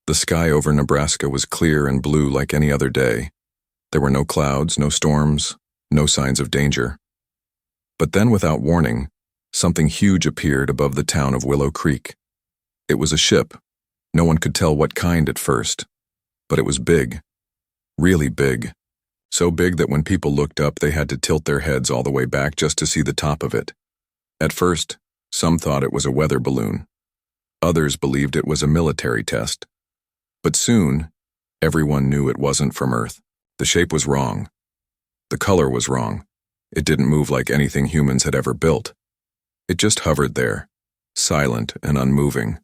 The sky over Nebraska was clear and blue like any other day. There were no clouds, no storms, no signs of danger. But then, without warning, something huge appeared above the town of Willow Creek. It was a ship. No one could tell what kind at first, but it was big, really big. So big that when people looked up, they had to tilt their heads all the way back just to see the top of it. At first, some thought it was a weather balloon. Others believed it was a military test. But soon, everyone knew it wasn't from Earth. The shape was wrong. The color was wrong. It didn't move like anything humans had ever built. It just hovered there, silent and unmoving,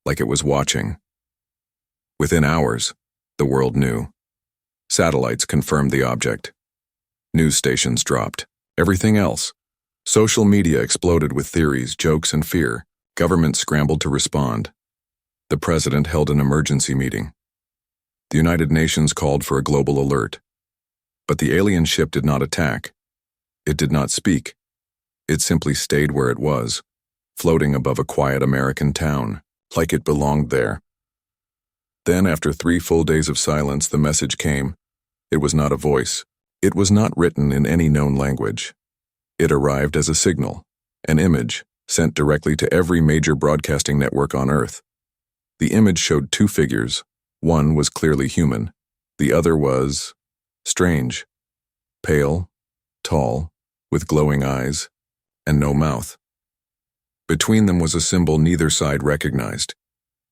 like it was watching. Within hours, the world knew. Satellites confirmed the object. News stations dropped. Everything else. Social media exploded with theories, jokes, and fear. Governments scrambled to respond. The president held an emergency meeting. The United Nations called for a global alert. But the alien ship did not attack. It did not speak. It simply stayed where it was, floating above a quiet American town, like it belonged there. Then, after 3 full days of silence, the message came. It was not a voice. It was not written in any known language. It arrived as a signal, an image, sent directly to every major broadcasting network on Earth. The image showed 2 figures. One was clearly human. The other was strange, pale, tall, with glowing eyes, and no mouth. Between them was a symbol neither side recognized.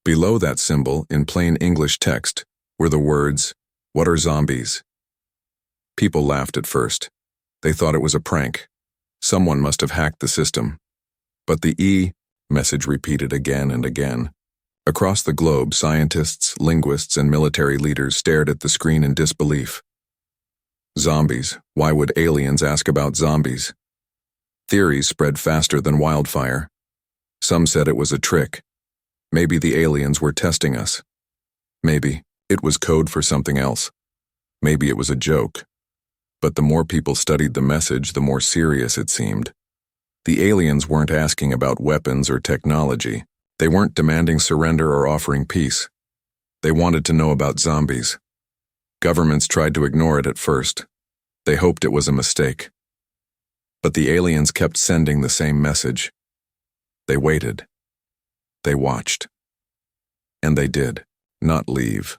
Below that symbol, in plain English text, were the words, "What are zombies?" People laughed at first. They thought it was a prank. Someone must have hacked the system. But the message repeated again and again. Across the globe, scientists, linguists, and military leaders stared at the screen in disbelief. Zombies. Why would aliens ask about zombies? Theories spread faster than wildfire. Some said it was a trick. Maybe the aliens were testing us. Maybe it was code for something else. Maybe it was a joke. But the more people studied the message, the more serious it seemed. The aliens weren't asking about weapons or technology. They weren't demanding surrender or offering peace. They wanted to know about zombies. Governments tried to ignore it at first. They hoped it was a mistake. But the aliens kept sending the same message. They waited. They watched. And they did not leave.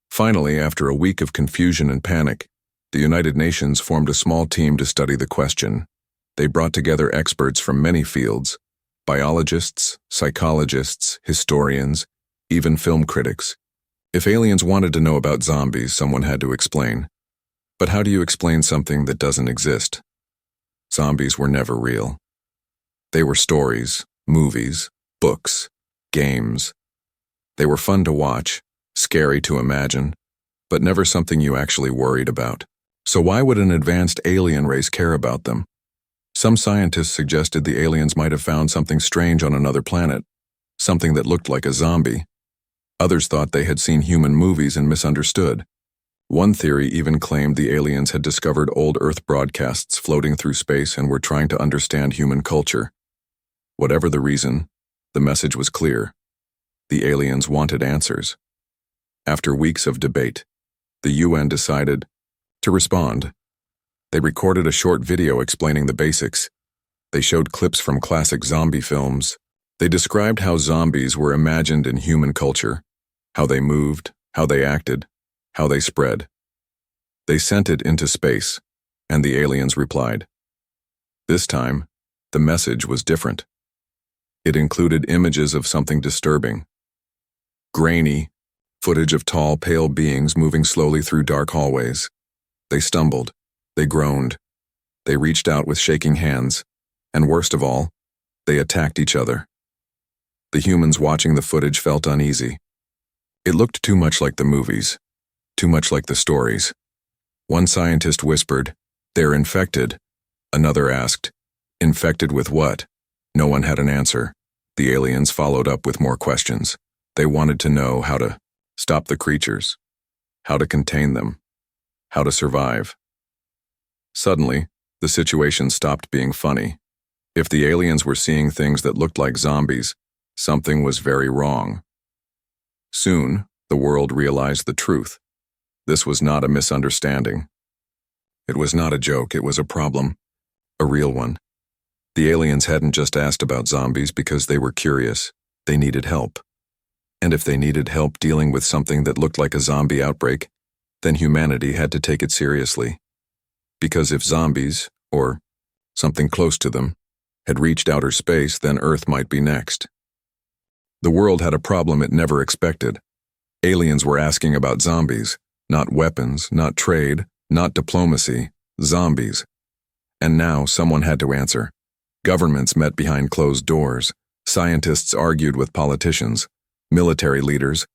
Finally, after a week of confusion and panic, the United Nations formed a small team to study the question. They brought together experts from many fields, biologists, psychologists, historians, even film critics. If aliens wanted to know about zombies, someone had to explain. But how do you explain something that doesn't exist? Zombies were never real. They were stories, movies, books, games. They were fun to watch, scary to imagine, but never something you actually worried about. So why would an advanced alien race care about them? Some scientists suggested the aliens might have found something strange on another planet, something that looked like a zombie. Others thought they had seen human movies and misunderstood. One theory even claimed the aliens had discovered old Earth broadcasts floating through space and were trying to understand human culture. Whatever the reason, the message was clear. The aliens wanted answers. After weeks of debate, the UN decided to respond. They recorded a short video explaining the basics. They showed clips from classic zombie films. They described how zombies were imagined in human culture, how they moved, how they acted, how they spread. They sent it into space, and the aliens replied. This time, the message was different. It included images of something disturbing. Grainy, footage of tall, pale beings moving slowly through dark hallways. They stumbled. They groaned. They reached out with shaking hands. And worst of all, they attacked each other. The humans watching the footage felt uneasy. It looked too much like the movies, too much like the stories. One scientist whispered, "They're infected." Another asked, "Infected with what?" No one had an answer. The aliens followed up with more questions. They wanted to know how to stop the creatures, how to contain them, how to survive. Suddenly, the situation stopped being funny. If the aliens were seeing things that looked like zombies, something was very wrong. Soon, the world realized the truth. This was not a misunderstanding. It was not a joke, it was a problem. A real one. The aliens hadn't just asked about zombies because they were curious. They needed help. And if they needed help dealing with something that looked like a zombie outbreak, then humanity had to take it seriously. Because if zombies, or something close to them, had reached outer space, then Earth might be next. The world had a problem it never expected. Aliens were asking about zombies, not weapons, not trade, not diplomacy, zombies. And now someone had to answer. Governments met behind closed doors. Scientists argued with politicians. Military leaders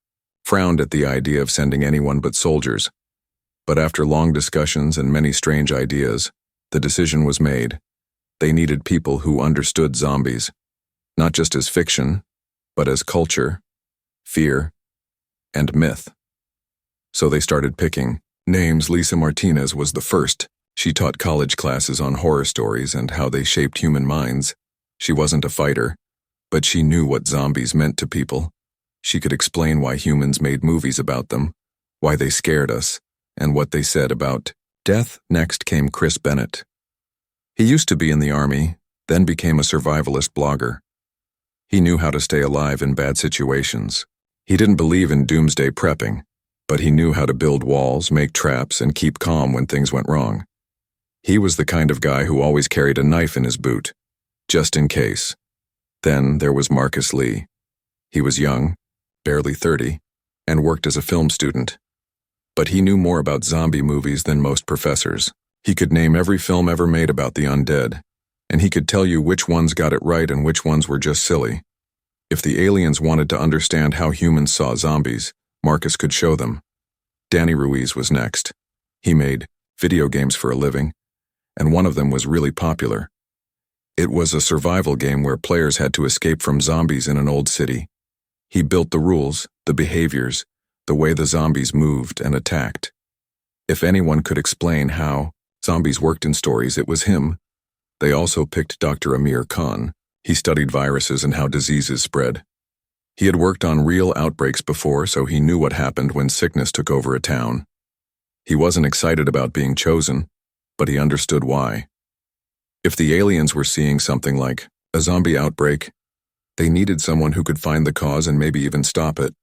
frowned at the idea of sending anyone but soldiers. But after long discussions and many strange ideas, the decision was made. They needed people who understood zombies, not just as fiction, but as culture, fear, and myth. So they started picking names. Lisa Martinez was the first. She taught college classes on horror stories and how they shaped human minds. She wasn't a fighter, but she knew what zombies meant to people. She could explain why humans made movies about them, why they scared us, and what they said about death. Next came Chris Bennett. He used to be in the army, then became a survivalist blogger. He knew how to stay alive in bad situations. He didn't believe in doomsday prepping, but he knew how to build walls, make traps, and keep calm when things went wrong. He was the kind of guy who always carried a knife in his boot, just in case. Then there was Marcus Lee. He was young, barely 30, and worked as a film student. But he knew more about zombie movies than most professors. He could name every film ever made about the undead, and he could tell you which ones got it right and which ones were just silly. If the aliens wanted to understand how humans saw zombies, Marcus could show them. Danny Ruiz was next. He made video games for a living, and one of them was really popular. It was a survival game where players had to escape from zombies in an old city. He built the rules, the behaviors, the way the zombies moved and attacked. If anyone could explain how zombies worked in stories, it was him. They also picked Dr. Amir Khan. He studied viruses and how diseases spread. He had worked on real outbreaks before, so he knew what happened when sickness took over a town. He wasn't excited about being chosen, but he understood why. If the aliens were seeing something like a zombie outbreak, they needed someone who could find the cause and maybe even stop it.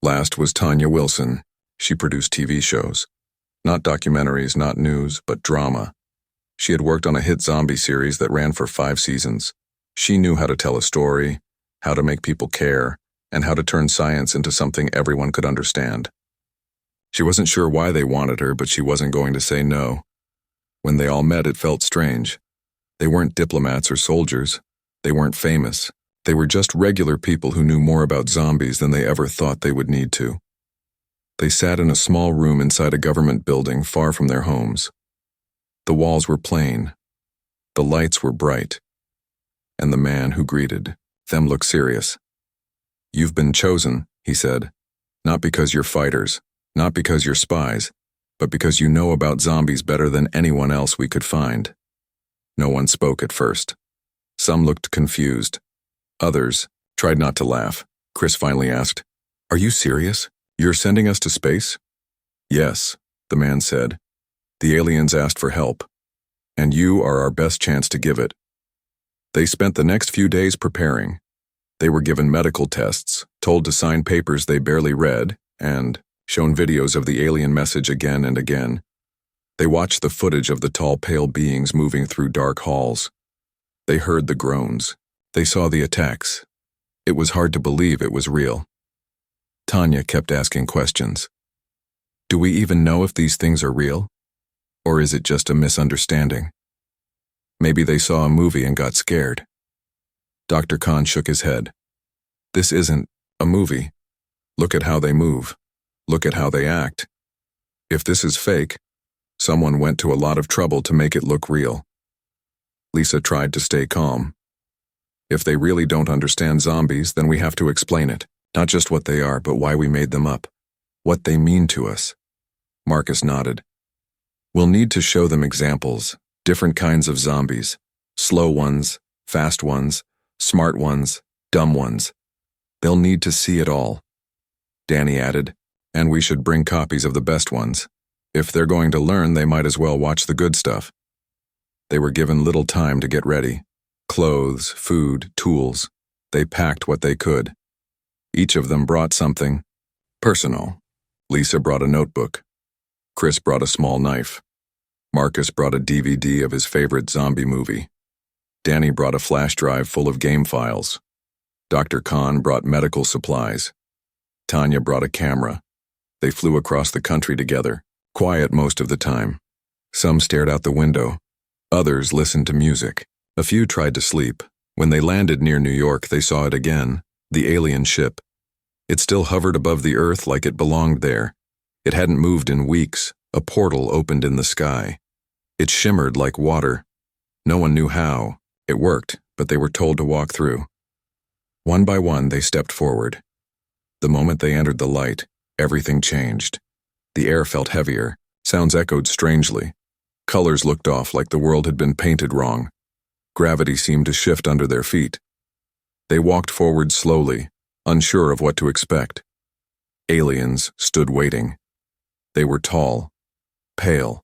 Last was Tanya Wilson. She produced TV shows. Not documentaries, not news, but drama. She had worked on a hit zombie series that ran for 5 seasons. She knew how to tell a story, how to make people care, and how to turn science into something everyone could understand. She wasn't sure why they wanted her, but she wasn't going to say no. When they all met, it felt strange. They weren't diplomats or soldiers. They weren't famous. They were just regular people who knew more about zombies than they ever thought they would need to. They sat in a small room inside a government building far from their homes. The walls were plain. The lights were bright. And the man who greeted them looked serious. "You've been chosen," he said, "not because you're fighters, not because you're spies, but because you know about zombies better than anyone else we could find." No one spoke at first. Some looked confused. Others tried not to laugh. Chris finally asked, "Are you serious? You're sending us to space?" "Yes," the man said. "The aliens asked for help, and you are our best chance to give it." They spent the next few days preparing. They were given medical tests, told to sign papers they barely read, and shown videos of the alien message again and again. They watched the footage of the tall, pale beings moving through dark halls. They heard the groans. They saw the attacks. It was hard to believe it was real. Tanya kept asking questions. Do we even know if these things are real? Or is it just a misunderstanding? Maybe they saw a movie and got scared. Dr. Khan shook his head. This isn't a movie. Look at how they move. Look at how they act. If this is fake, someone went to a lot of trouble to make it look real. Lisa tried to stay calm. If they really don't understand zombies, then we have to explain it. Not just what they are, but why we made them up. What they mean to us. Marcus nodded. We'll need to show them examples, different kinds of zombies. Slow ones, fast ones, smart ones, dumb ones. They'll need to see it all. Danny added, and we should bring copies of the best ones. If they're going to learn, they might as well watch the good stuff. They were given little time to get ready. Clothes, food, tools. They packed what they could. Each of them brought something personal. Lisa brought a notebook. Chris brought a small knife. Marcus brought a DVD of his favorite zombie movie. Danny brought a flash drive full of game files. Dr. Khan brought medical supplies. Tanya brought a camera. They flew across the country together, quiet most of the time. Some stared out the window. Others listened to music. A few tried to sleep. When they landed near New York, they saw it again, the alien ship. It still hovered above the Earth like it belonged there. It hadn't moved in weeks. A portal opened in the sky. It shimmered like water. No one knew how. It worked, but they were told to walk through. One by one, they stepped forward. The moment they entered the light, everything changed. The air felt heavier. Sounds echoed strangely. Colors looked off like the world had been painted wrong. Gravity seemed to shift under their feet. They walked forward slowly, unsure of what to expect. Aliens stood waiting. They were tall, pale.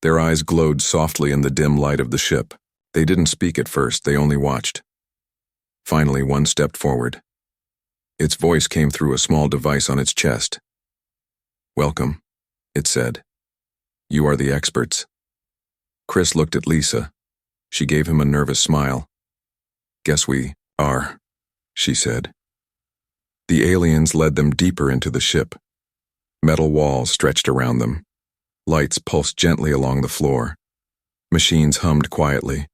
Their eyes glowed softly in the dim light of the ship. They didn't speak at first, they only watched. Finally, one stepped forward. Its voice came through a small device on its chest. "Welcome," it said. "You are the experts." Chris looked at Lisa. She gave him a nervous smile. "Guess we are," she said. The aliens led them deeper into the ship. Metal walls stretched around them. Lights pulsed gently along the floor. Machines hummed quietly.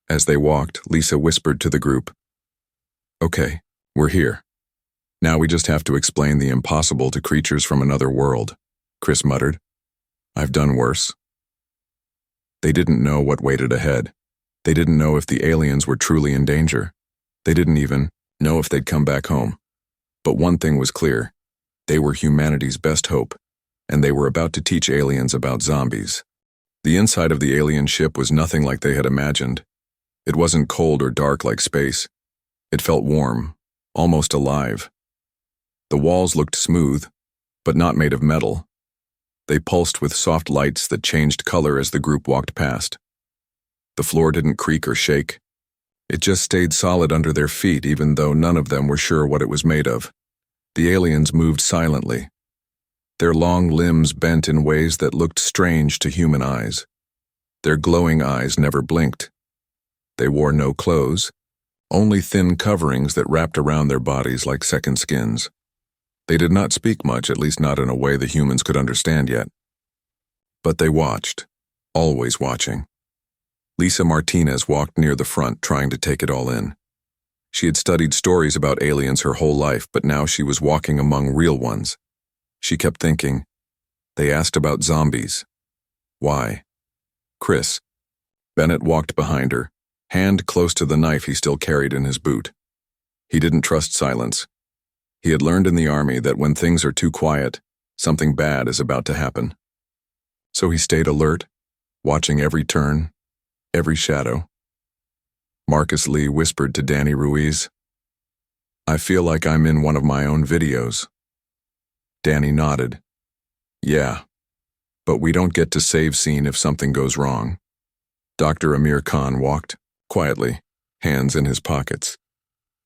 As they walked, Lisa whispered to the group, "Okay, we're here. Now we just have to explain the impossible to creatures from another world," Chris muttered. "I've done worse." They didn't know what waited ahead. They didn't know if the aliens were truly in danger. They didn't even know if they'd come back home. But one thing was clear. They were humanity's best hope, and they were about to teach aliens about zombies. The inside of the alien ship was nothing like they had imagined. It wasn't cold or dark like space. It felt warm, almost alive. The walls looked smooth, but not made of metal. They pulsed with soft lights that changed color as the group walked past. The floor didn't creak or shake. It just stayed solid under their feet, even though none of them were sure what it was made of. The aliens moved silently. Their long limbs bent in ways that looked strange to human eyes. Their glowing eyes never blinked. They wore no clothes, only thin coverings that wrapped around their bodies like second skins. They did not speak much, at least not in a way the humans could understand yet. But they watched, always watching. Lisa Martinez walked near the front, trying to take it all in. She had studied stories about aliens her whole life, but now she was walking among real ones. She kept thinking, they asked about zombies. Why? Chris. Bennett walked behind her, hand close to the knife he still carried in his boot. He didn't trust silence. He had learned in the army that when things are too quiet, something bad is about to happen. So he stayed alert, watching every turn, every shadow. Marcus Lee whispered to Danny Ruiz, "I feel like I'm in one of my own videos." Danny nodded. "Yeah, but we don't get to save scene if something goes wrong." Dr. Amir Khan walked, quietly, hands in his pockets.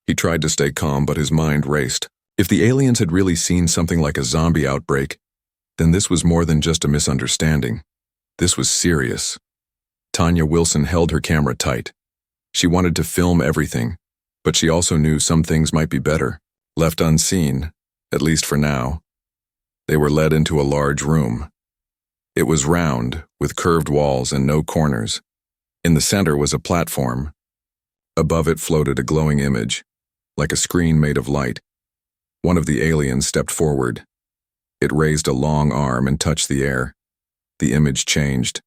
He tried to stay calm, but his mind raced. If the aliens had really seen something like a zombie outbreak, then this was more than just a misunderstanding. This was serious. Tanya Wilson held her camera tight. She wanted to film everything, but she also knew some things might be better, left unseen, at least for now. They were led into a large room. It was round, with curved walls and no corners. In the center was a platform. Above it floated a glowing image, like a screen made of light. One of the aliens stepped forward. It raised a long arm and touched the air. The image changed.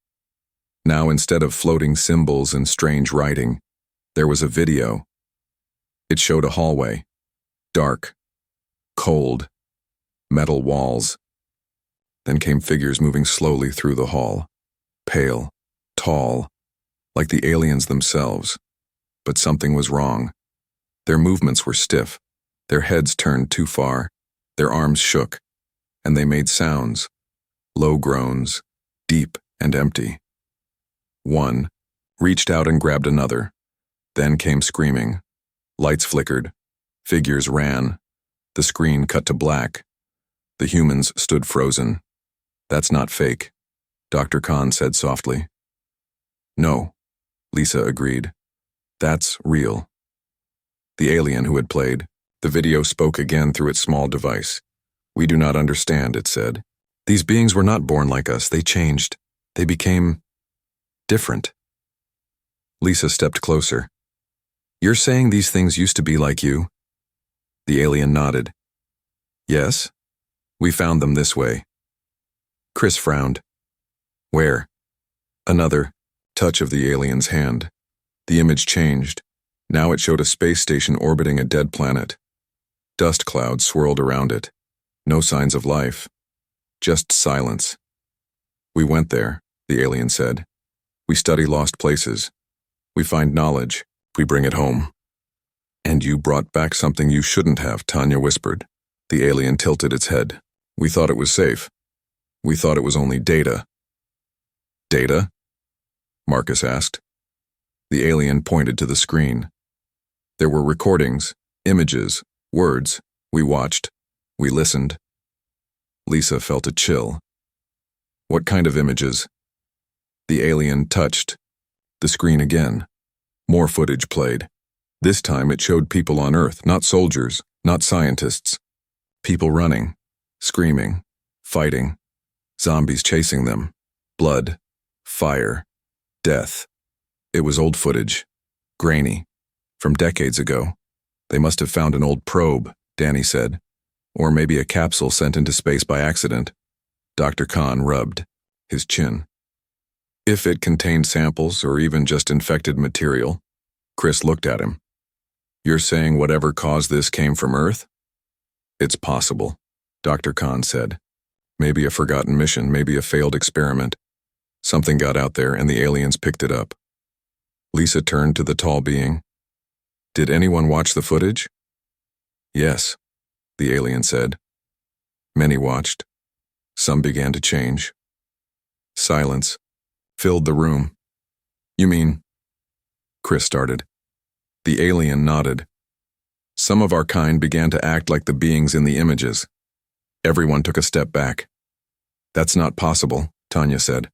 Now, instead of floating symbols and strange writing, there was a video. It showed a hallway. Dark. Cold. Metal walls. Then came figures moving slowly through the hall. Pale. Tall. Like the aliens themselves. But something was wrong. Their movements were stiff. Their heads turned too far. Their arms shook, and they made sounds, low groans, deep and empty. One reached out and grabbed another, then came screaming. Lights flickered. Figures ran. The screen cut to black. The humans stood frozen. "That's not fake," Dr. Khan said softly. "No," Lisa agreed. "That's real." The alien who had played, the video spoke again through its small device. "We do not understand," it said. "These beings were not born like us. They changed. They became different." Lisa stepped closer. "You're saying these things used to be like you?" The alien nodded. "Yes. We found them this way." Chris frowned. "Where?" Another touch of the alien's hand. The image changed. Now it showed a space station orbiting a dead planet. Dust clouds swirled around it. No signs of life. Just silence. "We went there," the alien said. "We study lost places. We find knowledge. We bring it home." "And you brought back something you shouldn't have," Tanya whispered. The alien tilted its head. "We thought it was safe. We thought it was only data." "Data?" Marcus asked. The alien pointed to the screen. There were recordings, images, words. We watched. We listened. Lisa felt a chill. "What kind of images?" The alien touched the screen again. More footage played. This time it showed people on Earth, not soldiers, not scientists. People running, screaming, fighting, zombies chasing them, blood, fire, death. It was old footage, grainy, from decades ago. "They must have found an old probe," Danny said, "or maybe a capsule sent into space by accident." Dr. Khan rubbed his chin. "If it contained samples or even just infected material." Chris looked at him. "You're saying whatever caused this came from Earth?" "It's possible," Dr. Khan said. "Maybe a forgotten mission, maybe a failed experiment. Something got out there and the aliens picked it up." Lisa turned to the tall being. "Did anyone watch the footage?" "Yes," the alien said. Many watched. Some began to change. Silence filled the room. "You mean?" Chris started. The alien nodded. "Some of our kind began to act like the beings in the images." Everyone took a step back. "That's not possible," Tanya said.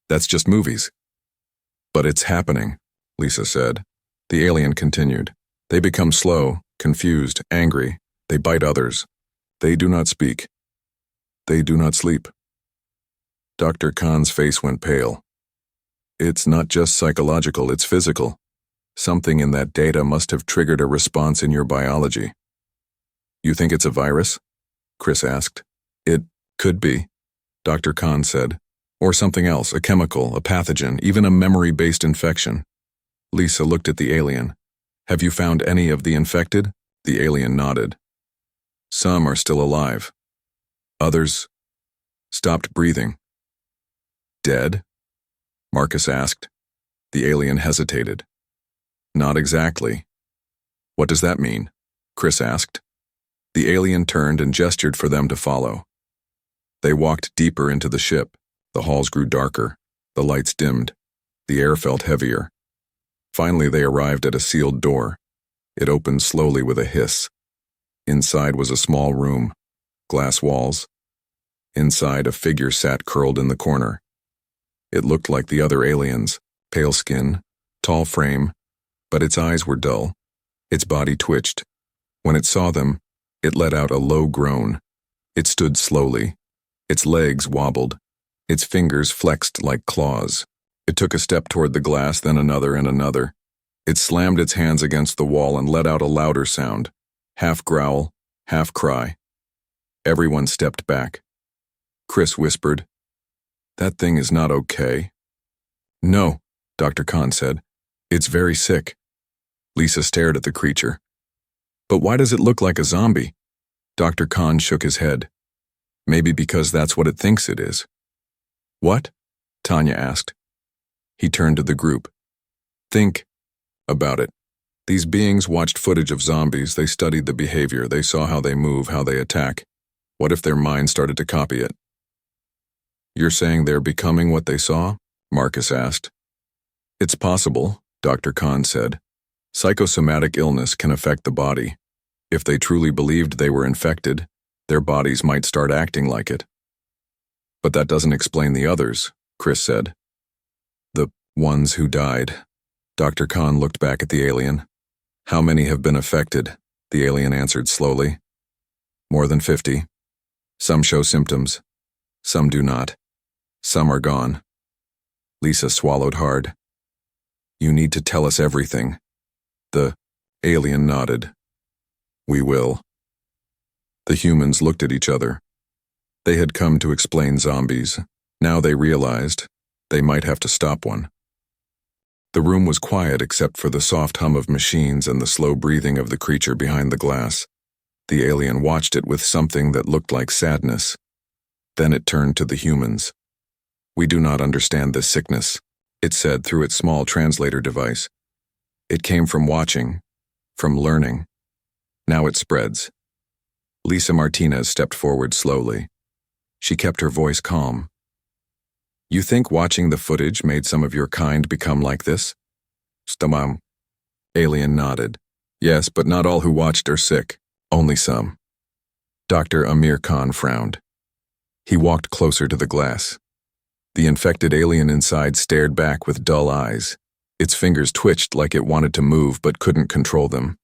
"That's just movies." "But it's happening," Lisa said. The alien continued. "They become slow, confused, angry. They bite others. They do not speak. They do not sleep." Dr. Khan's face went pale. "It's not just psychological, it's physical. Something in that data must have triggered a response in your biology." "You think it's a virus?" Chris asked. "It could be," Dr. Khan said. "Or something else, a chemical, a pathogen, even a memory-based infection." Lisa looked at the alien. "Have you found any of the infected?" The alien nodded. "Some are still alive. Others stopped breathing." "Dead?" Marcus asked. The alien hesitated. "Not exactly." "What does that mean?" Chris asked. The alien turned and gestured for them to follow. They walked deeper into the ship. The halls grew darker. The lights dimmed. The air felt heavier. Finally, they arrived at a sealed door. It opened slowly with a hiss. Inside was a small room. Glass walls. Inside, a figure sat curled in the corner. It looked like the other aliens, pale skin, tall frame, but its eyes were dull. Its body twitched. When it saw them, it let out a low groan. It stood slowly. Its legs wobbled. Its fingers flexed like claws. It took a step toward the glass, then another and another. It slammed its hands against the wall and let out a louder sound, half growl, half cry. Everyone stepped back. Chris whispered, "That thing is not okay." "No," Dr. Khan said. "It's very sick." Lisa stared at the creature. "But why does it look like a zombie?" Dr. Khan shook his head. "Maybe because that's what it thinks it is." "What?" Tanya asked. He turned to the group. "Think about it. These beings watched footage of zombies. They studied the behavior. They saw how they move, how they attack. What if their mind started to copy it? You're saying they're becoming what they saw? Marcus asked. It's possible, Dr. Khan said. Psychosomatic illness can affect the body. If they truly believed they were infected, their bodies might start acting like it. But that doesn't explain the others, Chris said. The ones who died. Dr. Khan looked back at the alien. How many have been affected? The alien answered slowly. More than 50. Some show symptoms. Some do not. Some are gone. Lisa swallowed hard. You need to tell us everything. The alien nodded. We will. The humans looked at each other. They had come to explain zombies. Now they realized they might have to stop one. The room was quiet except for the soft hum of machines and the slow breathing of the creature behind the glass. The alien watched it with something that looked like sadness. Then it turned to the humans. We do not understand this sickness, it said through its small translator device. It came from watching, from learning. Now it spreads. Lisa Martinez stepped forward slowly. She kept her voice calm. You think watching the footage made some of your kind become like this? Stamam. Alien nodded. Yes, but not all who watched are sick. Only some. Dr. Amir Khan frowned. He walked closer to the glass. The infected alien inside stared back with dull eyes. Its fingers twitched like it wanted to move but couldn't control them.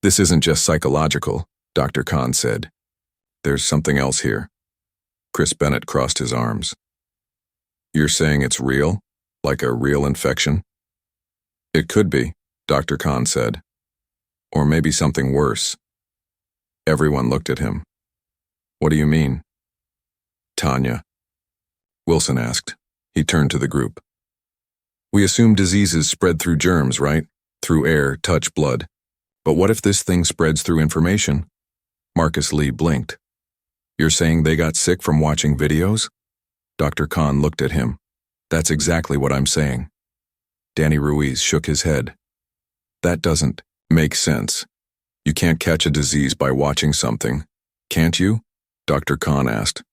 This isn't just psychological, Dr. Khan said. There's something else here. Chris Bennett crossed his arms. You're saying it's real? Like a real infection? It could be, Dr. Khan said. Or maybe something worse. Everyone looked at him. What do you mean? Tanya. Wilson asked. He turned to the group. We assume diseases spread through germs, right? Through air, touch, blood. But what if this thing spreads through information? Marcus Lee blinked. You're saying they got sick from watching videos? Dr. Khan looked at him. That's exactly what I'm saying. Danny Ruiz shook his head. That doesn't make sense. You can't catch a disease by watching something, can't you? Dr. Khan asked.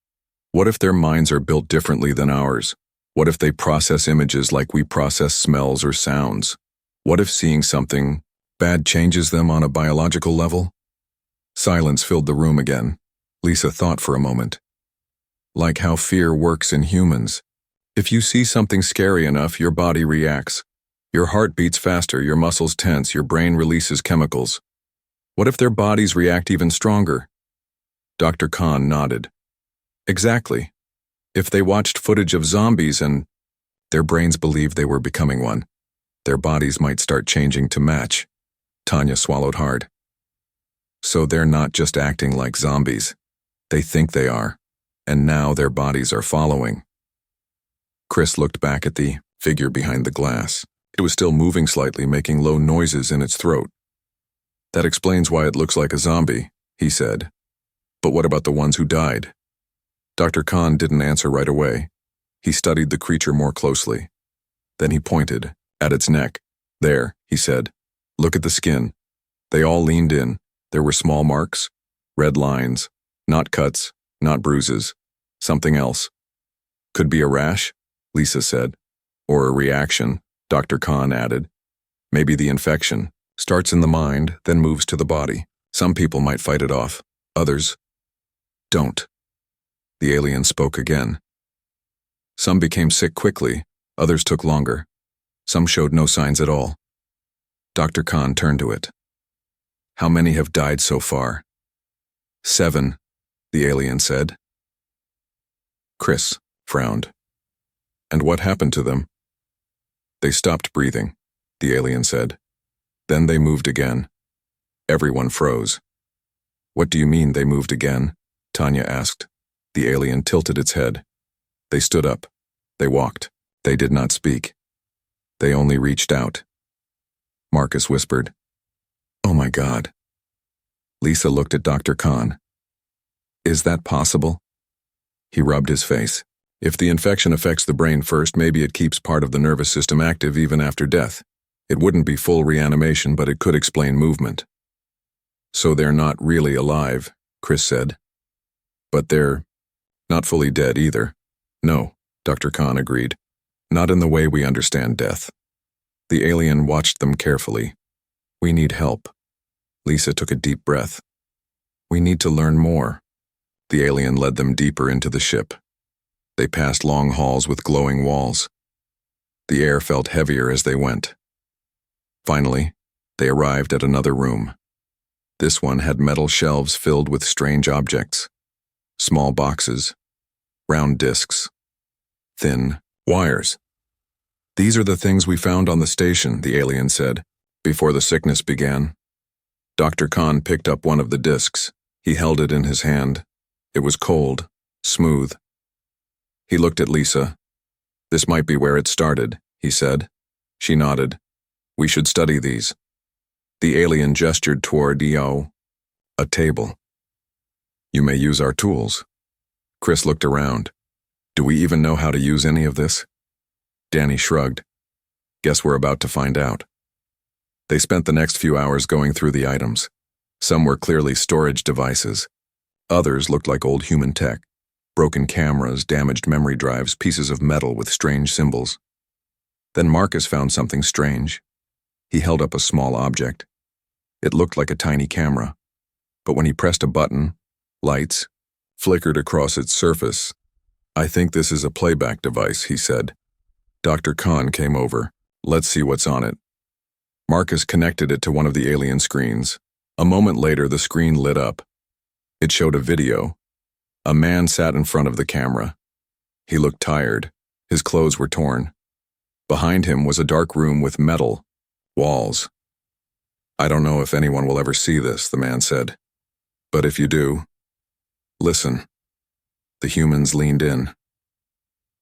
What if their minds are built differently than ours? What if they process images like we process smells or sounds? What if seeing something bad changes them on a biological level? Silence filled the room again. Lisa thought for a moment. Like how fear works in humans. If you see something scary enough, your body reacts. Your heart beats faster, your muscles tense, your brain releases chemicals. What if their bodies react even stronger? Dr. Khan nodded. Exactly. If they watched footage of zombies and their brains believed they were becoming one, their bodies might start changing to match. Tanya swallowed hard. So they're not just acting like zombies. They think they are, and now their bodies are following. Chris looked back at the figure behind the glass. It was still moving slightly, making low noises in its throat. That explains why it looks like a zombie, he said. But what about the ones who died? Dr. Khan didn't answer right away. He studied the creature more closely. Then he pointed at its neck. There, he said. Look at the skin. They all leaned in. There were small marks, red lines, not cuts, not bruises, something else. Could be a rash, Lisa said. Or a reaction, Dr. Khan added. Maybe the infection starts in the mind, then moves to the body. Some people might fight it off. Others don't. The alien spoke again. Some became sick quickly, others took longer. Some showed no signs at all. Dr. Khan turned to it. How many have died so far? 7, the alien said. Chris frowned. And what happened to them? They stopped breathing, the alien said. Then they moved again. Everyone froze. What do you mean they moved again? Tanya asked. The alien tilted its head. They stood up. They walked. They did not speak. They only reached out. Marcus whispered, Oh my God. Lisa looked at Dr. Khan. Is that possible? He rubbed his face. If the infection affects the brain first, maybe it keeps part of the nervous system active even after death. It wouldn't be full reanimation, but it could explain movement. So they're not really alive, Chris said. But they're not fully dead either. No, Dr. Khan agreed. Not in the way we understand death. The alien watched them carefully. We need help. Lisa took a deep breath. We need to learn more. The alien led them deeper into the ship. They passed long halls with glowing walls. The air felt heavier as they went. Finally, they arrived at another room. This one had metal shelves filled with strange objects. Small boxes, round discs, thin wires. These are the things we found on the station, the alien said, before the sickness began. Dr. Khan picked up one of the discs. He held it in his hand. It was cold, smooth. He looked at Lisa. This might be where it started, he said. She nodded. We should study these. The alien gestured toward a table. You may use our tools. Chris looked around. Do we even know how to use any of this? Danny shrugged. Guess we're about to find out. They spent the next few hours going through the items. Some were clearly storage devices. Others looked like old human tech. Broken cameras, damaged memory drives, pieces of metal with strange symbols. Then Marcus found something strange. He held up a small object. It looked like a tiny camera. But when he pressed a button, lights flickered across its surface. I think this is a playback device, he said. Dr. Khan came over. Let's see what's on it. Marcus connected it to one of the alien screens. A moment later, the screen lit up. It showed a video. A man sat in front of the camera. He looked tired. His clothes were torn. Behind him was a dark room with metal walls. I don't know if anyone will ever see this, the man said. But if you do, listen. The humans leaned in.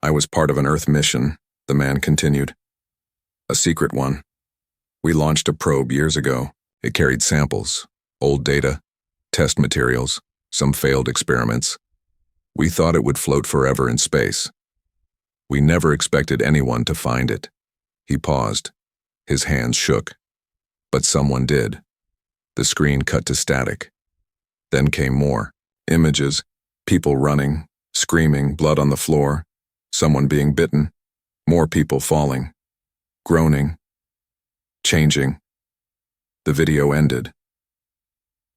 I was part of an Earth mission, the man continued. A secret one. We launched a probe years ago. It carried samples, old data, test materials, some failed experiments. We thought it would float forever in space. We never expected anyone to find it. He paused. His hands shook. But someone did. The screen cut to static. Then came more. Images, people running, screaming, blood on the floor, someone being bitten, more people falling, groaning, changing. The video ended.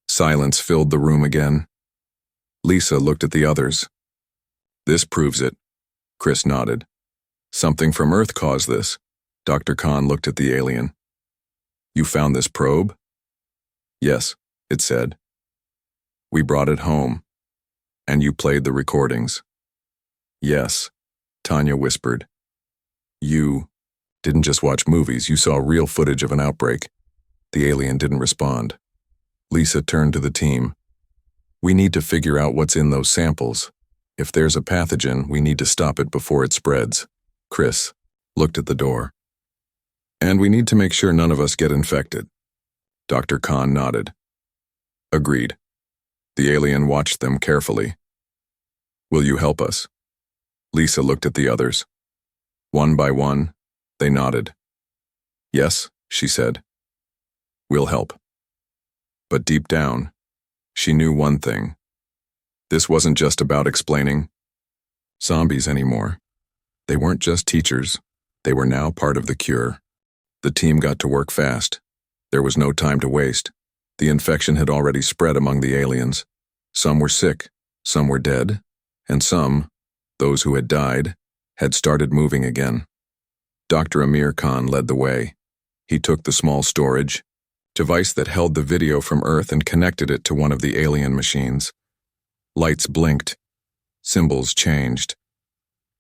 Silence filled the room again. Lisa looked at the others. This proves it. Chris nodded. Something from Earth caused this. Dr. Khan looked at the alien. You found this probe? Yes, it said. We brought it home. And you played the recordings. Yes, Tanya whispered. You didn't just watch movies, you saw real footage of an outbreak. The alien didn't respond. Lisa turned to the team. We need to figure out what's in those samples. If there's a pathogen, we need to stop it before it spreads. Chris looked at the door. And we need to make sure none of us get infected. Dr. Khan nodded. Agreed. The alien watched them carefully. Will you help us? Lisa looked at the others. One by one, they nodded. Yes, she said. We'll help. But deep down, she knew one thing. This wasn't just about explaining zombies anymore. They weren't just teachers. They were now part of the cure. The team got to work fast. There was no time to waste. The infection had already spread among the aliens. Some were sick, some were dead, and some, those who had died, had started moving again. Dr. Amir Khan led the way. He took the small storage device that held the video from Earth and connected it to one of the alien machines. Lights blinked. Symbols changed.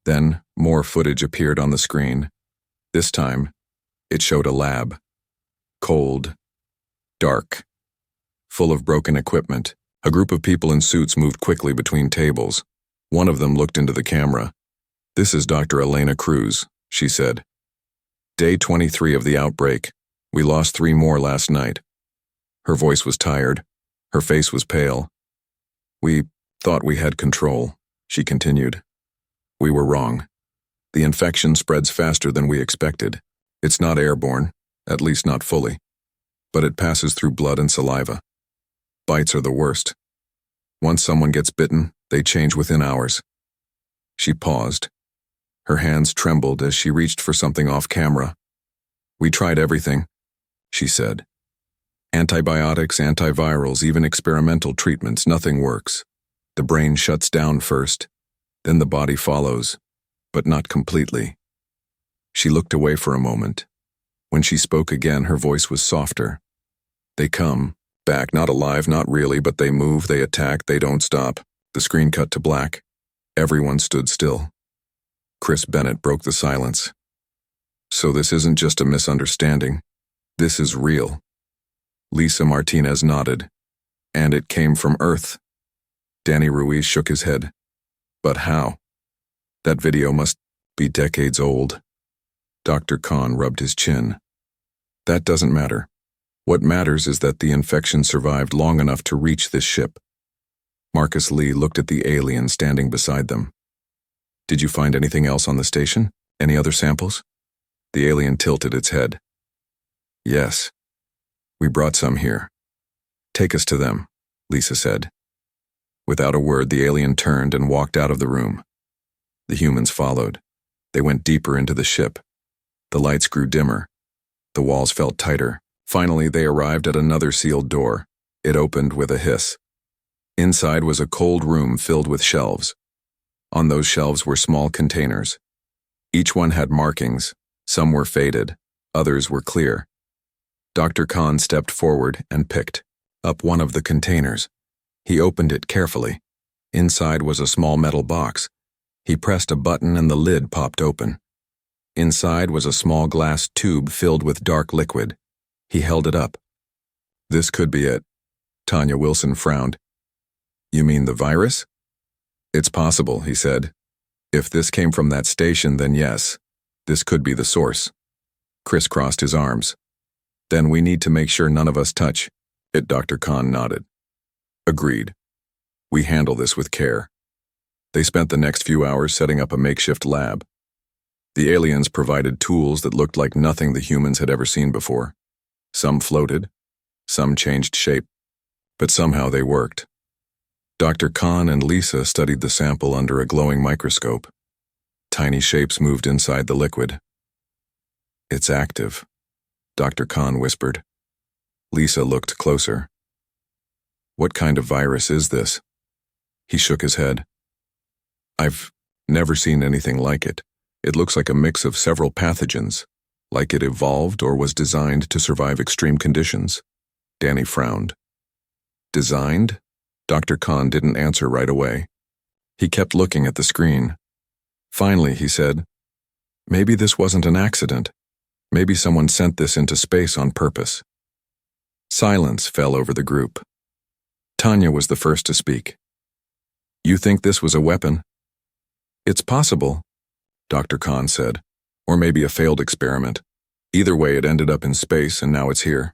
Then more footage appeared on the screen. This time, it showed a lab. Cold, dark, full of broken equipment. A group of people in suits moved quickly between tables. One of them looked into the camera. This is Dr. Elena Cruz, she said. Day 23 of the outbreak. We lost 3 more last night. Her voice was tired. Her face was pale. We thought we had control, she continued. We were wrong. The infection spreads faster than we expected. It's not airborne, at least not fully. But it passes through blood and saliva. Bites are the worst. Once someone gets bitten, they change within hours. She paused. Her hands trembled as she reached for something off camera. We tried everything, she said. Antibiotics, antivirals, even experimental treatments, nothing works. The brain shuts down first, then the body follows, but not completely. She looked away for a moment. When she spoke again, her voice was softer. They come back, not alive, not really, but they move, they attack, they don't stop. The screen cut to black. Everyone stood still. Chris Bennett broke the silence. So this isn't just a misunderstanding. This is real. Lisa Martinez nodded. And it came from Earth. Danny Ruiz shook his head. But how? That video must be decades old. Dr. Khan rubbed his chin. That doesn't matter. What matters is that the infection survived long enough to reach this ship. Marcus Lee looked at the alien standing beside them. Did you find anything else on the station? Any other samples? The alien tilted its head. Yes. We brought some here. Take us to them, Lisa said. Without a word, the alien turned and walked out of the room. The humans followed. They went deeper into the ship. The lights grew dimmer. The walls felt tighter. Finally, they arrived at another sealed door. It opened with a hiss. Inside was a cold room filled with shelves. On those shelves were small containers. Each one had markings. Some were faded. Others were clear. Dr. Khan stepped forward and picked up one of the containers. He opened it carefully. Inside was a small metal box. He pressed a button and the lid popped open. Inside was a small glass tube filled with dark liquid. He held it up. This could be it. Tanya Wilson frowned. You mean the virus? It's possible, he said. If this came from that station, then yes, this could be the source. Chris crossed his arms. Then we need to make sure none of us touch it. Dr. Khan nodded. Agreed. We handle this with care. They spent the next few hours setting up a makeshift lab. The aliens provided tools that looked like nothing the humans had ever seen before. Some floated, some changed shape, but somehow they worked. Dr. Khan and Lisa studied the sample under a glowing microscope. Tiny shapes moved inside the liquid. It's active, Dr. Khan whispered. Lisa looked closer. What kind of virus is this? He shook his head. I've never seen anything like it. It looks like a mix of several pathogens, like it evolved or was designed to survive extreme conditions. Danny frowned. Designed? Dr. Khan didn't answer right away. He kept looking at the screen. Finally, he said, maybe this wasn't an accident. Maybe someone sent this into space on purpose. Silence fell over the group. Tanya was the first to speak. You think this was a weapon? It's possible, Dr. Khan said, or maybe a failed experiment. Either way, it ended up in space and now it's here.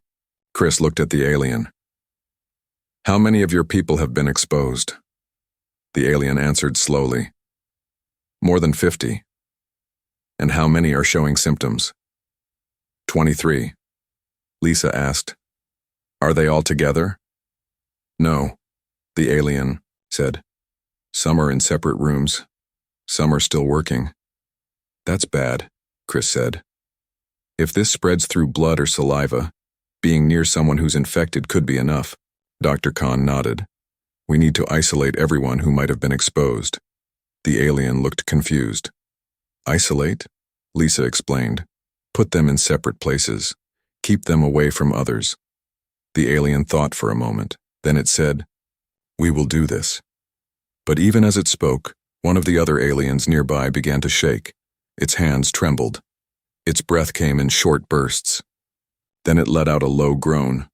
Chris looked at the alien. How many of your people have been exposed? The alien answered slowly. More than 50. And how many are showing symptoms? 23. Lisa asked. Are they all together? No, the alien said. Some are in separate rooms. Some are still working. That's bad, Chris said. If this spreads through blood or saliva, being near someone who's infected could be enough. Dr. Khan nodded. We need to isolate everyone who might have been exposed. The alien looked confused. Isolate? Lisa explained. Put them in separate places. Keep them away from others. The alien thought for a moment. Then it said, We will do this. But even as it spoke, one of the other aliens nearby began to shake. Its hands trembled. Its breath came in short bursts. Then it let out a low groan.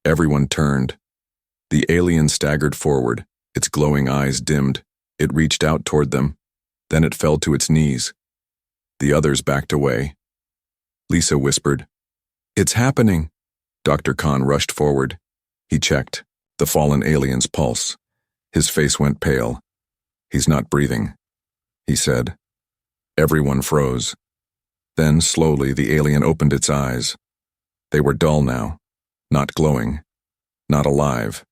Everyone turned. The alien staggered forward, its glowing eyes dimmed. It reached out toward them. Then it fell to its knees. The others backed away. Lisa whispered, It's happening. Dr. Khan rushed forward. He checked the fallen alien's pulse. His face went pale. He's not breathing, he said. Everyone froze. Then, slowly, the alien opened its eyes. They were dull now, not glowing, not alive.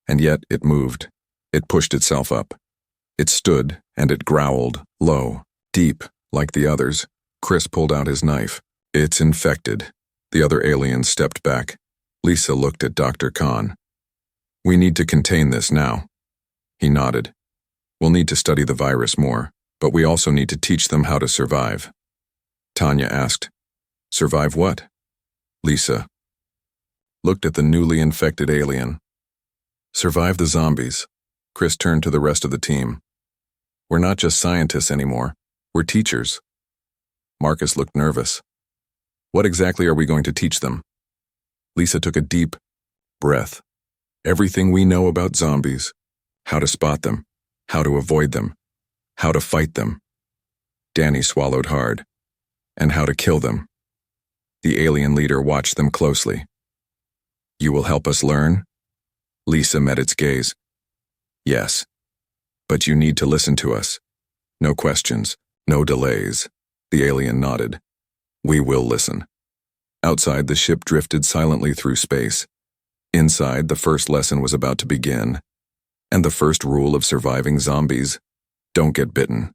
And yet it moved. It pushed itself up. It stood, and it growled, low, deep, like the others. Chris pulled out his knife. It's infected. The other aliens stepped back. Lisa looked at Dr. Khan. We need to contain this now. He nodded. We'll need to study the virus more, but we also need to teach them how to survive. Tanya asked, Survive what? Lisa looked at the newly infected alien. Survive the zombies. Chris turned to the rest of the team. We're not just scientists anymore. We're teachers. Marcus looked nervous. What exactly are we going to teach them? Lisa took a deep breath. Everything we know about zombies. How to spot them. How to avoid them. How to fight them. Danny swallowed hard. And how to kill them. The alien leader watched them closely. You will help us learn? Lisa met its gaze. Yes. But you need to listen to us. No questions, no delays. The alien nodded. We will listen. Outside, the ship drifted silently through space. Inside, the first lesson was about to begin. And the first rule of surviving zombies: don't get bitten.